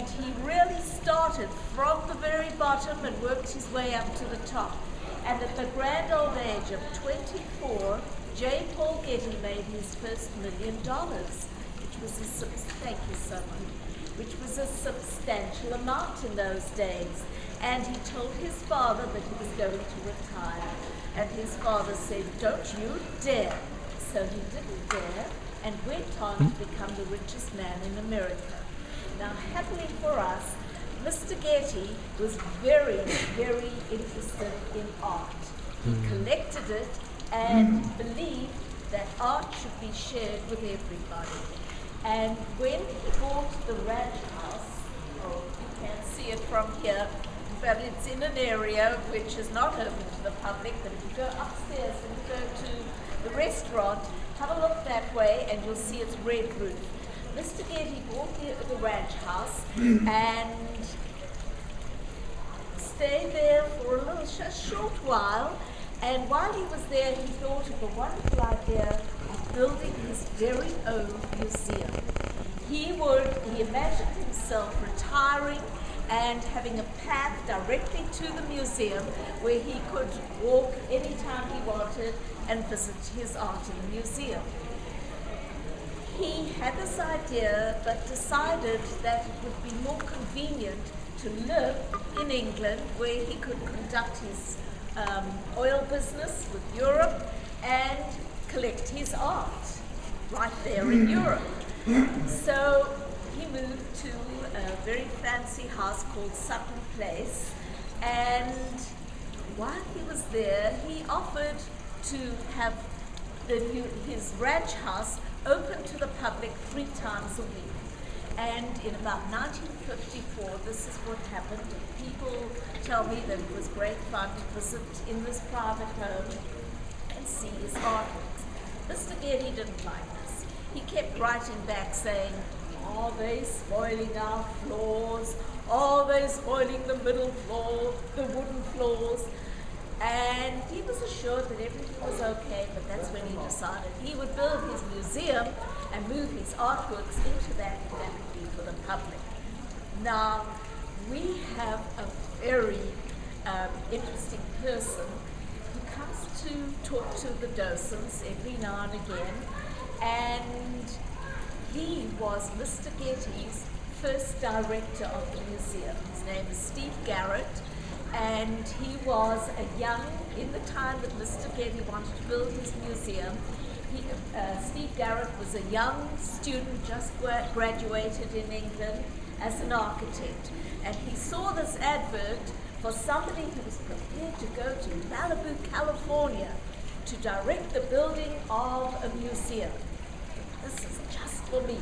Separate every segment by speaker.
Speaker 1: And he really started from the very bottom and worked his way up to the top. And at the grand old age of 24, J. Paul Getty made his first $1 million, which was thank you so much, which was a substantial amount in those days. And he told his father that he was going to retire. And his father said, "Don't you dare." So he didn't dare and went on to become the richest man in America. Now, happily for us, Mr. Getty was very, very interested in art. He collected it and believed that art should be shared with everybody. And when he bought the ranch house, you can't see it from here, but it's in an area which is not open to the public, but if you go upstairs and you go to the restaurant, have a look that way and you'll see its red roof. Mr. Getty bought the ranch house and stayed there for a short while, and while he was there he thought of a wonderful idea of building his very own museum. He imagined himself retiring and having a path directly to the museum where he could walk anytime he wanted and visit his art in the museum. He had this idea but decided that it would be more convenient to live in England where he could conduct his oil business with Europe and collect his art right there in Europe. So he moved to a very fancy house called Sutton Place, and while he was there he offered to have his ranch house open to the public 3 times a week. And in about 1954, this is what happened. People tell me that it was great fun to visit in this private home and see his artworks. Mr. Getty didn't like this. He kept writing back saying, "Are they spoiling our floors? Are they spoiling the middle floor, the wooden floors?" And he was assured that everything was okay, but that's when he decided he would build his museum and move his artworks into that, and that would be for the public. Now, we have a very interesting person who comes to talk to the docents every now and again, and he was Mr. Getty's first director of the museum. His name is Steve Garrett, and he was in the time that Mr. Getty wanted to build his museum, Steve Garrett was a young student, just graduated in England as an architect, and he saw this advert for somebody who was prepared to go to Malibu, California to direct the building of a museum. This is just for me.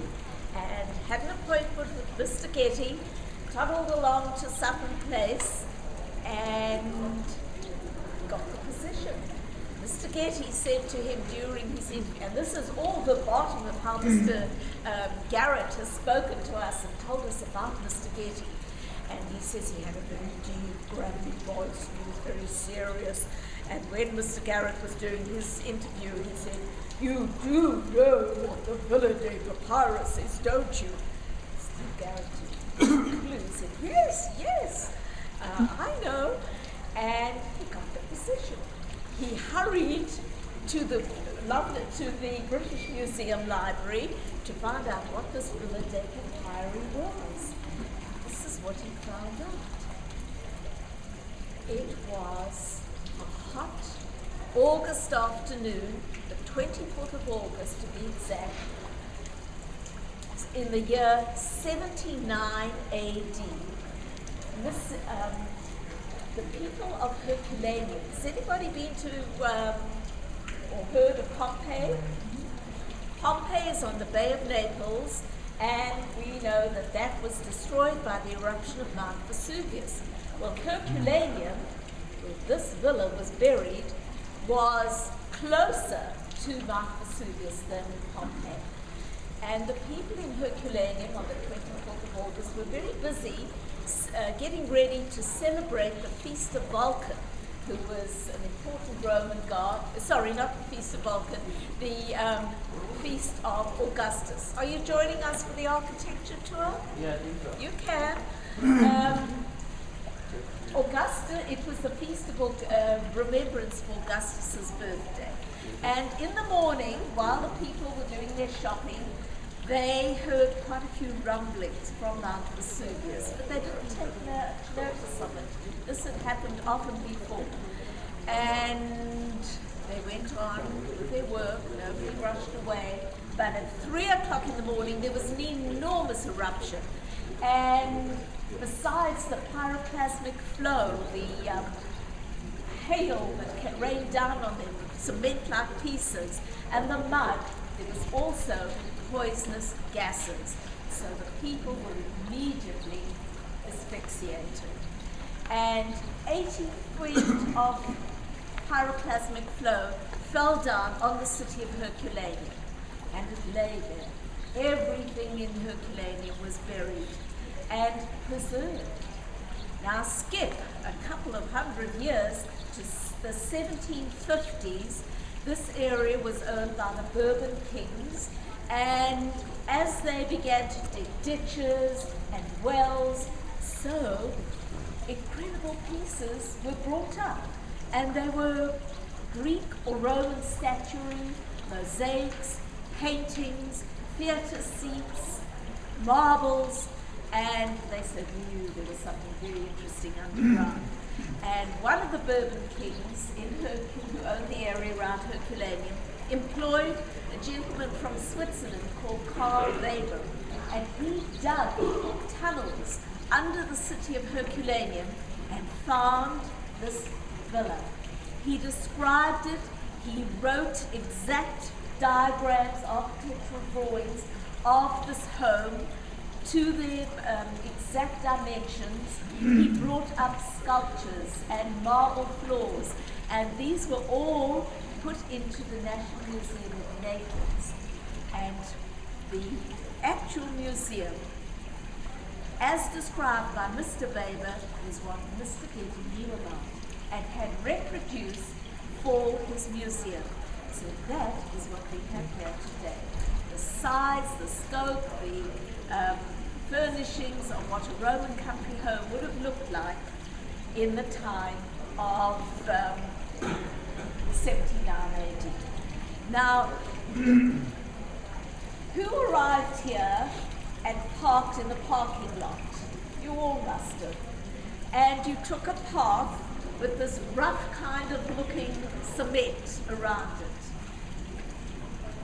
Speaker 1: And had an appointment with Mr. Getty, toddled along to Sutton Place, and got the position. Mr. Getty said to him during his interview, and this is all the bottom of how Mr. Garrett has spoken to us and told us about Mr. Getty. And he says he had a very deep, gravelly voice, he was very serious. And when Mr. Garrett was doing his interview, he said, "You do know what the Villa de Papyrus is, don't you?" Steve Garrett said, yes, I know. And he got the position. He hurried to the British Museum Library to find out what this Villa de Papyri was. This is what he found out. It was a hot August afternoon, the 24th of August to be exact, in the year 79 AD. The people of Herculaneum. Has anybody been to or heard of Pompeii? Pompeii is on the Bay of Naples, and we know that that was destroyed by the eruption of Mount Vesuvius. Well, Herculaneum, where this villa was buried, was closer to Mount Vesuvius than Pompeii. And the people in Herculaneum on the 24th of August were very busy getting ready to celebrate the Feast of Vulcan. who was an important Roman god. Sorry, not the Feast of Vulcan, the Feast of Augustus. Are you joining us for the architecture tour?
Speaker 2: Yeah, I think so.
Speaker 1: You can. Augusta, it was the Feast of Remembrance for Augustus's birthday. And in the morning, while the people were doing their shopping, they heard quite a few rumblings from Mount Vesuvius, but they didn't take notice of it. This had happened often before. And they went on with their work, nobody rushed away, but at 3 o'clock in the morning there was an enormous eruption. And besides the pyroclasmic flow, the hail that rained down on them, cement-like pieces, and the mud, there was also poisonous gases. So the people were immediately asphyxiated. And 80 feet of pyroclasmic flow fell down on the city of Herculaneum, and it lay there. Everything in Herculaneum was buried and preserved. Now skip a couple of hundred years to the 1750s. This area was owned by the Bourbon kings, and as they began to dig ditches and wells, so incredible pieces were brought up, and they were Greek or Roman statuary, mosaics, paintings, theatre seats, marbles, and they said we knew there was something very interesting underground. And one of the Bourbon kings who owned the area around Herculaneum employed a gentleman from Switzerland called Karl Weber, and he dug tunnels under the city of Herculaneum and found this villa. He described it, he wrote exact diagrams, architectural drawings of this home to the exact dimensions. He brought up sculptures and marble floors, and these were all put into the National Museum of Naples. And the actual museum, as described by Mr. Weber, is what Mr. Getty knew about and had reproduced for his museum. So that is what we have here today. The size, the scope, the furnishings of what a Roman country home would have looked like in the time of 79 AD. Now, who arrived here and parked in the parking lot? You all must have. And you took a path with this rough kind of looking cement around it.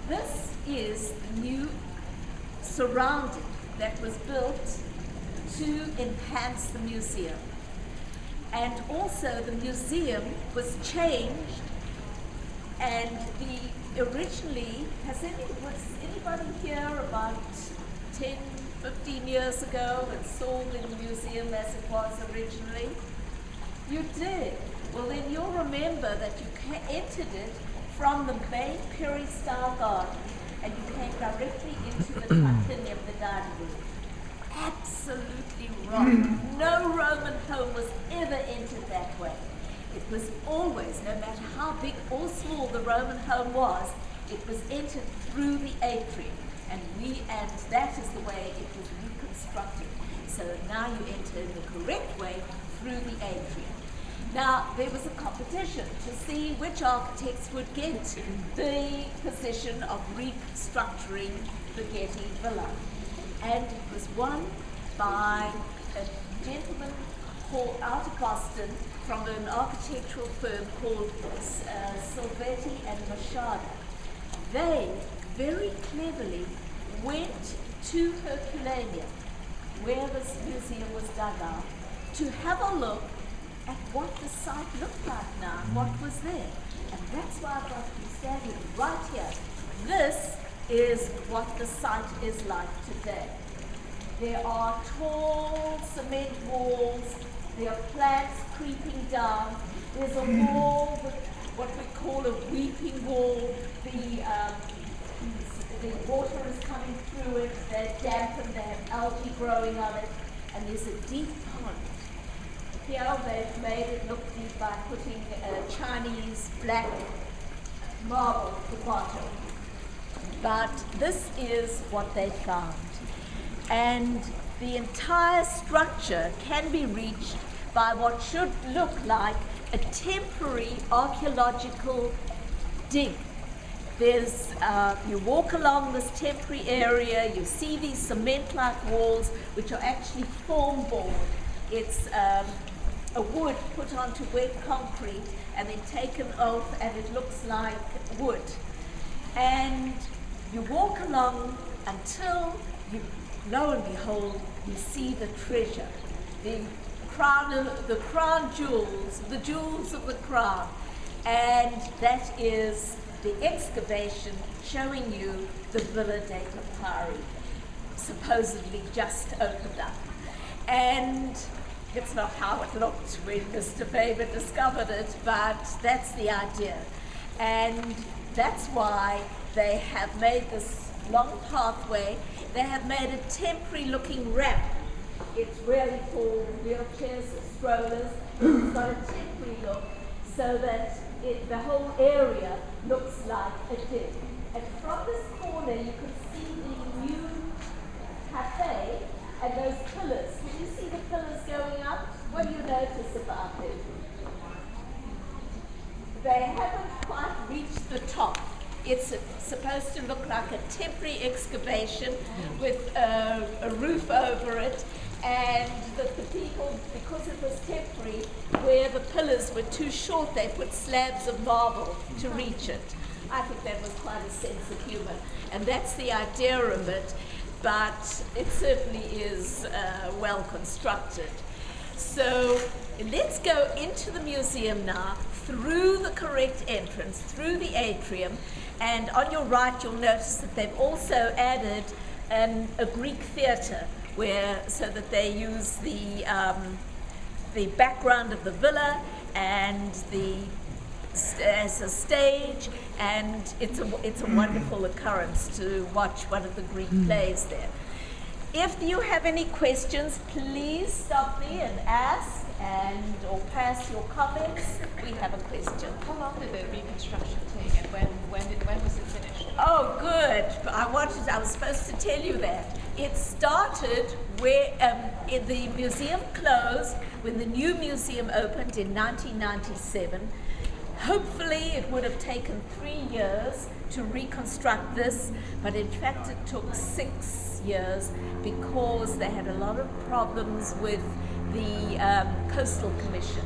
Speaker 1: This is the new surrounding that was built to enhance the museum. And also the museum was changed, and originally, was anybody here about 10, 15 years ago and saw the museum as it was originally? You did. Well, then you'll remember that you entered it from the main Peri-style garden, and you came directly into the triclinium, the dining room. Absolutely wrong. No Roman home was ever entered that way. It was always, no matter how big or small the Roman home was, it was entered through the atrium, and that is the way it was reconstructed. So now you enter in the correct way through the atrium. Now, there was a competition to see which architects would get the position of reconstructing the Getty Villa. And it was won by a gentleman out of Boston from an architectural firm called Silvetti and Machado. They very cleverly went to Herculaneum, where this museum was dug out, to have a look at what the site looked like now, what was there. And that's why I've got you standing right here. This is what the site is like today. There are tall cement walls, there are plants creeping down, there's a wall, what we call a weeping wall. The water is coming through it, they're dampened, they have algae growing on it, and there's a deep pond. Here they've made it look deep by putting Chinese black marble at the bottom. But this is what they found. And the entire structure can be reached by what should look like a temporary archaeological dig. There's, you walk along this temporary area, you see these cement-like walls, which are actually foam board. It's a wood put onto wet concrete and then taken off, and it looks like wood. And you walk along until you, lo and behold, you see the treasure, the crown jewels, the jewels of the crown. And that is the excavation showing you the Villa dei Lipari, supposedly just opened up. And it's not how it looked when Mr. Faber discovered it, but that's the idea. And that's why they have made this long pathway. They have made a temporary looking ramp. It's really for wheelchairs or strollers. It's got a temporary look so that the whole area looks like a dig. And from this corner you can see the new cafe and those pillars. Can you see the pillars going up? What do you notice about them? They haven't quite reached the top. It's supposed to look like a temporary excavation with a roof over it, and that the people, because it was temporary, where the pillars were too short, they put slabs of marble to reach it. I think that was quite a sense of humor, and that's the idea of it, but it certainly is well constructed. So let's go into the museum now, through the correct entrance, through the atrium, and on your right you'll notice that they've also added a Greek theatre, so that they use the background of the villa and as a stage, and it's a wonderful occurrence to watch one of the Greek plays there. If you have any questions, please stop me and ask or pass your comments. We have a question.
Speaker 2: How long did the reconstruction take, and when was it finished?
Speaker 1: Oh, good. I was supposed to tell you that. It started where the museum closed when the new museum opened in 1997. Hopefully it would have taken 3 years to reconstruct this, but in fact it took 6 years because they had a lot of problems with the Coastal Commission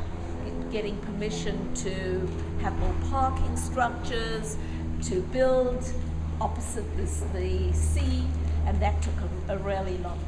Speaker 1: getting permission to have more parking structures, to build opposite the sea, and that took a really long